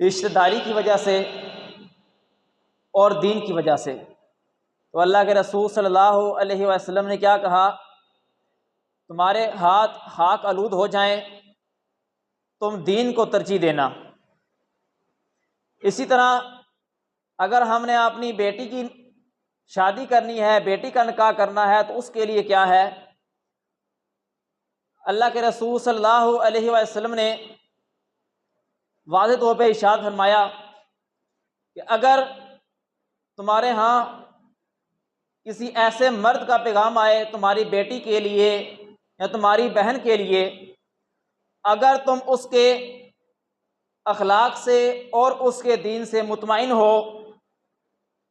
रिश्तेदारी की वजह से और दीन की वजह से। तो अल्लाह के रसूल सल्लल्लाहु अलैहि वसल्लम ने क्या कहा, तुम्हारे हाथ खाक आलूद हो जाएं, तुम दीन को तरजीह देना। इसी तरह अगर हमने अपनी बेटी की शादी करनी है, बेटी का निकाह करना है, तो उसके लिए क्या है, अल्लाह के रसूल सल्लल्लाहु अलैहि वसल्लम ने वाज़ेह तौर पर इरशाद फरमाया कि अगर तुम्हारे यहाँ किसी ऐसे मर्द का पैगाम आए तुम्हारी बेटी के लिए या तुम्हारी बहन के लिए, अगर तुम उसके अखलाक से और उसके दीन से मुतमईन हो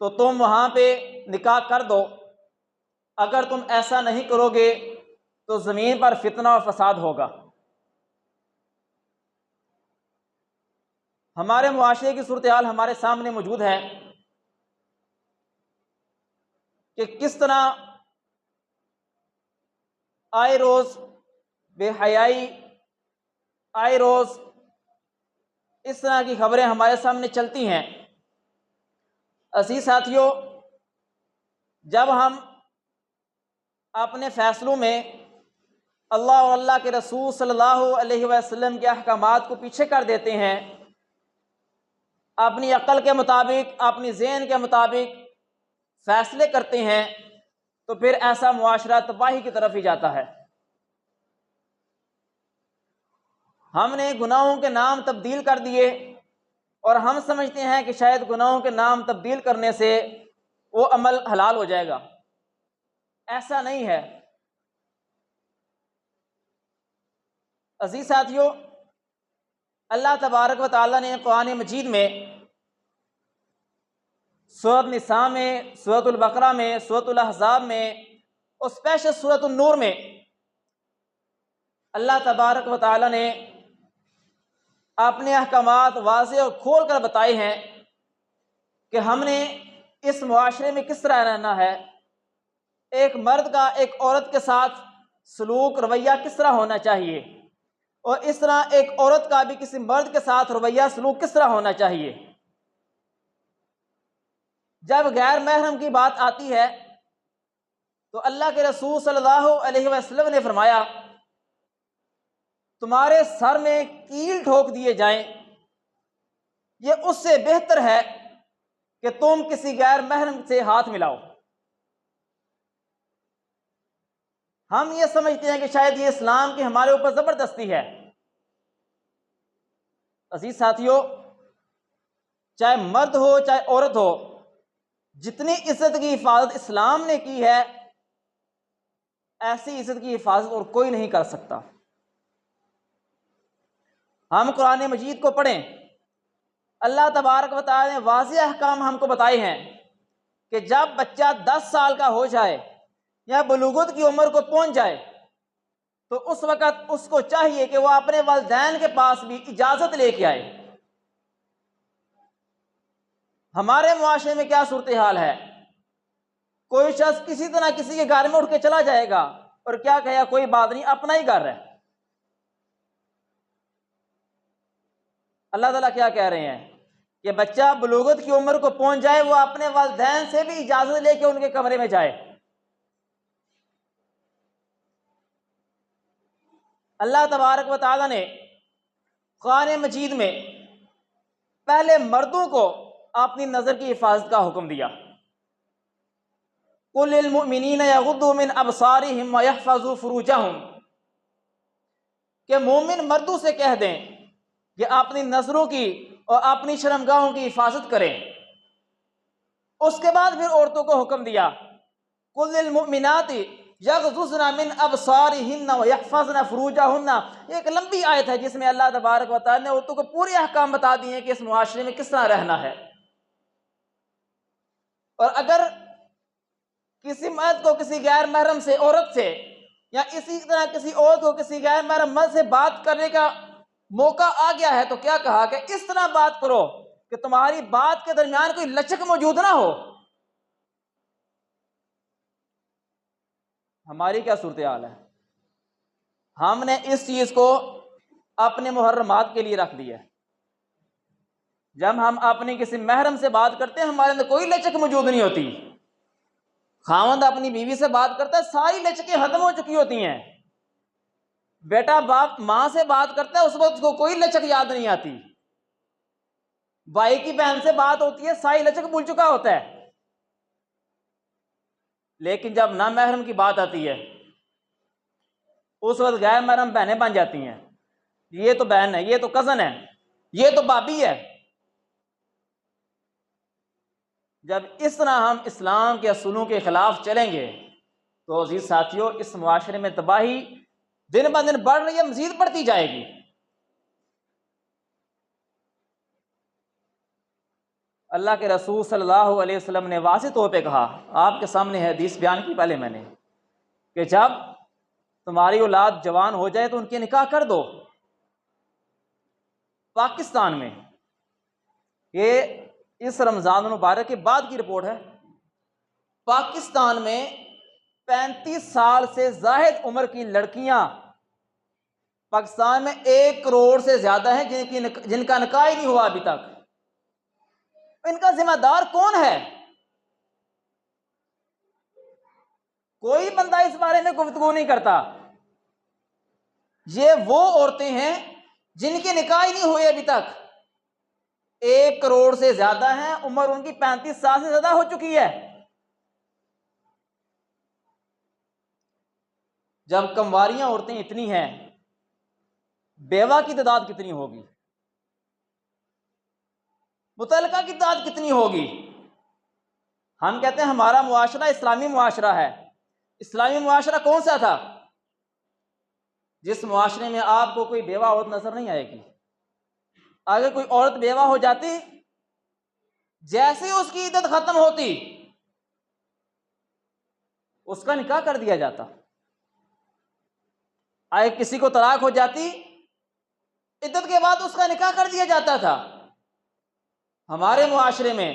तो तुम वहाँ पे निकाह कर दो। अगर तुम ऐसा नहीं करोगे तो ज़मीन पर फितना और फसाद होगा। हमारे मुआशरे की सूरत हाल हमारे सामने मौजूद है कि किस तरह आए रोज़ बेहयाई, आए रोज़ इस तरह की खबरें हमारे सामने चलती हैं। अजीज साथियों, जब हम अपने फ़ैसलों में अल्लाह और अल्लाह के रसूल सल्लल्लाहु अलैहि वसल्लम के अहकामात को पीछे कर देते हैं, अपनी अक्ल के मुताबिक, अपनी ज़हन के मुताबिक फ़ैसले करते हैं, तो फिर ऐसा मुआशरा तबाही की तरफ ही जाता है। हमने गुनाहों के नाम तब्दील कर दिए और हम समझते हैं कि शायद गुनाहों के नाम तब्दील करने से वो अमल हलाल हो जाएगा। ऐसा नहीं है। अजीज साथियों, अल्लाह तबारक व तआला ने कुरान मजीद में सूरत निसा में, सूरतुल बकरा में, सूरतुल अहज़ाब में और स्पेशल सूरतुन नूर में अल्लाह तबारक व तआला ने अपने अहकामात वाज़े और खोल कर बताए हैं कि हमने इस मुआशरे में किस तरह रहना है, एक मर्द का एक औरत के साथ सलूक रवैया किस तरह होना चाहिए, और इस तरह एक औरत का भी किसी मर्द के साथ रवैया सलूक किस तरह होना चाहिए। जब गैर महरम की बात आती है तो अल्लाह के रसूल सल्लल्लाहु अलैहि वसल्लम ने फरमाया, तुम्हारे सर में कील ठोक दिए जाएं, ये उससे बेहतर है कि तुम किसी गैर महरम से हाथ मिलाओ। हम ये समझते हैं कि शायद ये इस्लाम की हमारे ऊपर जबरदस्ती है। अजीज साथियों, चाहे मर्द हो चाहे औरत हो, जितनी इज्जत की हिफाजत इस्लाम ने की है, ऐसी इज्जत की हिफाजत और कोई नहीं कर सकता। हम कुरान मजीद को पढ़ें, अल्लाह तबारक व तआला ने वाज़ेह अहकाम हमको बताए हैं कि जब बच्चा 10 साल का हो जाए या बलूगत की उम्र को पहुंच जाए तो उस वक़्त उसको चाहिए कि वह अपने वालिदैन के पास भी इजाज़त लेके आए। हमारे मुआशरे में क्या सूरत हाल है, कोई शख्स किसी तरह किसी के घर में उठ के चला जाएगा और क्या कहेगा, कोई बात नहीं, अपना ही घर है। अल्लाह ताला क्या कह रहे हैं कि बच्चा बलूगत की उम्र को पहुंच जाए, वो अपने वालिदैन से भी इजाज़त लेके उनके कमरे में जाए। अल्लाह तबारक व तआला ने कुरान मजीद में पहले मर्दों को अपनी नज़र की हिफाजत का हुक्म दिया। कुल लिल मुमिनीना यगुद्दू मिन अबसारिहिम व यहफज़ू फुरूजहुम, कि मोमिन मर्दों से कह दें कि अपनी नज़रों की और अपनी शर्मगाहों की हिफाजत करें। उसके बाद फिर औरतों को हुक्म दिया, कुल लिल मुमिनाति यग़ज़ुज़ना मिन अबसारिहिन्ना व यहफ़ज़ना फुरूजहुन्ना। एक लंबी आयत है जिसमें अल्लाह तबारक व तआला ने औरतों को पूरे अहकाम बता दिए हैं कि इस मुआशरे में किस तरह रहना है। और अगर किसी मर्द को किसी गैर महरम से औरत से या इसी तरह किसी औरत को किसी गैर महरम मर्द से बात करने का मौका आ गया है तो क्या कहा कि इस तरह बात करो कि तुम्हारी बात के दरमियान कोई लचक मौजूद ना हो। हमारी क्या सूरत हाल है, हमने इस चीज को अपने मुहर्रमात के लिए रख दिया है। जब हम अपनी किसी महरम से बात करते हैं हमारे अंदर कोई लचक मौजूद नहीं होती। खावंद अपनी बीवी से बात करता है, सारी लचकें खत्म हो चुकी होती हैं। बेटा बाप माँ से बात करता है, उस वक्त उसको कोई लचक याद नहीं आती। भाई की बहन से बात होती है, सारी लचक भूल चुका होता है। लेकिन जब ना महरम की बात आती है उस वक्त गैर महरम बहनें बन जाती हैं। ये तो बहन है, ये तो कजन है, ये तो भाभी है। जब इस तरह हम इस्लाम के असूलों के खिलाफ चलेंगे तो अजीज साथियों, इस मुआशरे में तबाही दिन ब दिन बढ़ रही है, मजीद बढ़ती जाएगी। अल्लाह के रसूल सल्लल्लाहु अलैहि वसल्लम ने वाज़ेह तौर पे कहा, आपके सामने है हदीस बयान की पहले मैंने, कि जब तुम्हारी औलाद जवान हो जाए तो उनके निकाह कर दो। पाकिस्तान में ये इस रमज़ान मुबारक के बाद की रिपोर्ट है, पाकिस्तान में 35 साल से ज़ायद उम्र की लड़कियां पाकिस्तान में 1 करोड़ से ज्यादा हैं जिनका निकाह ही नहीं हुआ अभी तक। इनका जिम्मेदार कौन है? कोई बंदा इस बारे में गुफ्तगू नहीं करता। ये वो औरतें हैं जिनके निकाह ही नहीं हुए अभी तक। 1 करोड़ से ज्यादा हैं, उम्र उनकी 35 साल से ज्यादा हो चुकी है। जब कमवारियां औरतें इतनी हैं, बेवा की तादाद कितनी होगी, मुतल्लका की तादाद कितनी होगी? हम कहते हैं हमारा मुआशरा इस्लामी मुआशरा है। इस्लामी मुआशरा कौन सा था? जिस मुआशरे में आपको कोई बेवा औरत नजर नहीं आएगी। अगर कोई औरत बेवा हो जाती, जैसे ही उसकी इद्दत खत्म होती उसका निकाह कर दिया जाता। अगर किसी को तलाक हो जाती, इद्दत के बाद उसका निकाह कर दिया जाता था। हमारे मुआशरे में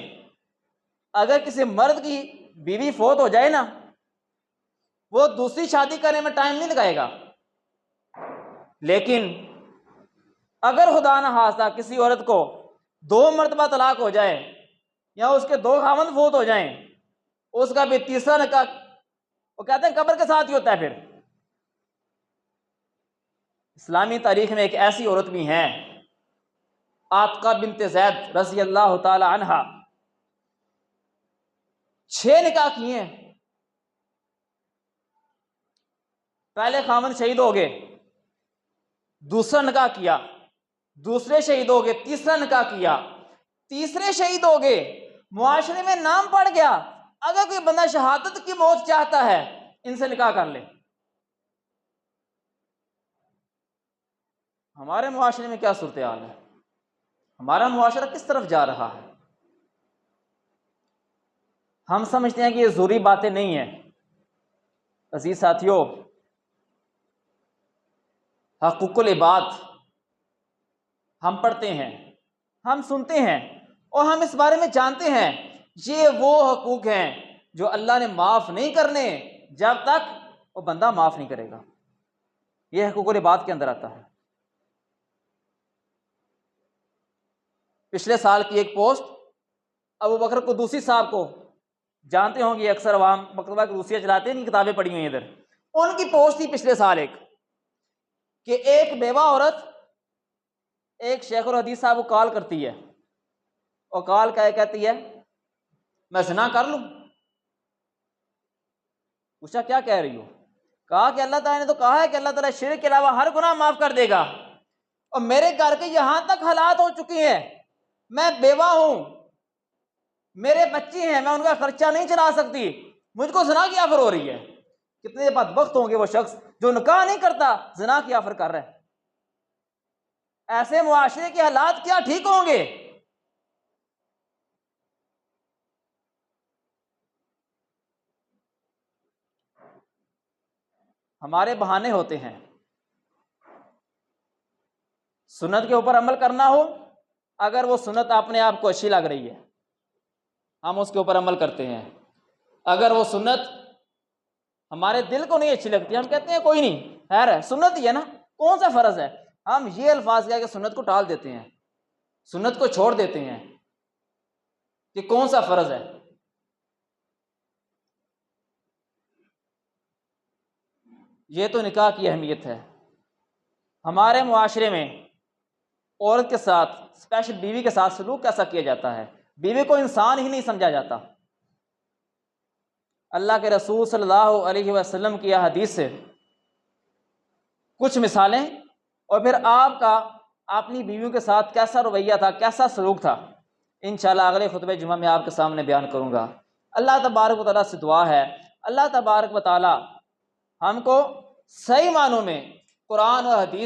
अगर किसी मर्द की बीवी फौत हो जाए ना, वो दूसरी शादी करने में टाइम नहीं लगाएगा। लेकिन अगर खुदा न खास्ता किसी औरत को 2 मरतबा तलाक हो जाए या उसके 2 खावंद फौत हो जाएं, उसका भी तीसरा निकाह वो कहते हैं कब्र के साथ ही होता है। फिर इस्लामी तारीख में एक ऐसी औरत भी हैं, आतिका बिन्ते ज़ैद रज़ी अल्लाह ताला अन्हा, 6 निकाह किए हैं। पहले खामन शहीद हो गए, दूसरा निकाह किया, दूसरे शहीद हो गए, तीसरा निकाह किया, तीसरे शहीद हो गए, मुआशरे में नाम पड़ गया। अगर कोई बंदा शहादत की मौत चाहता है, इनसे निकाह कर ले। हमारे मुआशरे में क्या सूरत हाल है? हमारा मुआशरा किस तरफ जा रहा है? हम समझते हैं कि ये ज़रूरी बातें नहीं है। अजीज साथियों, हक़ूक़ुल इबाद हम पढ़ते हैं, हम सुनते हैं और हम इस बारे में जानते हैं। ये वो हकूक़ हैं जो अल्लाह ने माफ़ नहीं करने जब तक वो बंदा माफ़ नहीं करेगा। ये हक़ूक़ुल इबाद के अंदर आता है। पिछले साल की एक पोस्ट, अबू बकर कुद्दूसी साहब को जानते होंगे, अक्सर अवाम मकतबा कुद्दूसिया चलाते हैं, किताबें पढ़ी हुई हैं इधर। उनकी पोस्ट थी पिछले साल एक, कि एक बेवा औरत एक शेख और हदीस साहब को कॉल करती है और कॉल कहती है मैं ज़िना कर लूं। पूछा क्या कह रही हो? कहा कि अल्लाह ताला ने तो कहा है कि अल्लाह ताला शिर्क के अलावा हर गुनाह माफ कर देगा, और मेरे घर के यहां तक हालात हो चुके हैं, मैं बेवा हूं, मेरे बच्चे हैं, मैं उनका खर्चा नहीं चला सकती, मुझको ज़िना की ऑफर हो रही है। कितने बदबख्त होंगे वो शख्स जो निकाह नहीं करता, ज़िना की ऑफर कर रहा है। ऐसे मुआशरे के हालात क्या ठीक होंगे? हमारे बहाने होते हैं। सुन्नत के ऊपर अमल करना हो, अगर वो सुन्नत अपने आप को अच्छी लग रही है, हम उसके ऊपर अमल करते हैं। अगर वो सुन्नत हमारे दिल को नहीं अच्छी लगती, हम कहते हैं कोई नहीं, खैर है, सुन्नत ही है ना, कौन सा फ़र्ज है, हम ये अल्फाज कह के सुन्नत को टाल देते हैं। सुन्नत को छोड़ देते हैं कि कौन सा फ़र्ज़ है। ये तो निकाह की अहमियत है। हमारे मुआशरे में औरत के साथ, स्पेशल बीवी के साथ सलूक कैसा किया जाता है। बीवी को इंसान ही नहीं समझा जाता। अल्लाह के रसूल सल्लल्लाहु अलैहि वसल्लम की हदीस से कुछ मिसालें और फिर आपका अपनी बीवियों के साथ कैसा रवैया था, कैसा सलूक था, इंशाअल्लाह अगले खुतबे जुमा में आपके सामने बयान करूँगा। अल्लाह तबारक व तआला से दुआ है, अल्लाह तबारक व तआला हमको सही मानों में कुरान और हदीस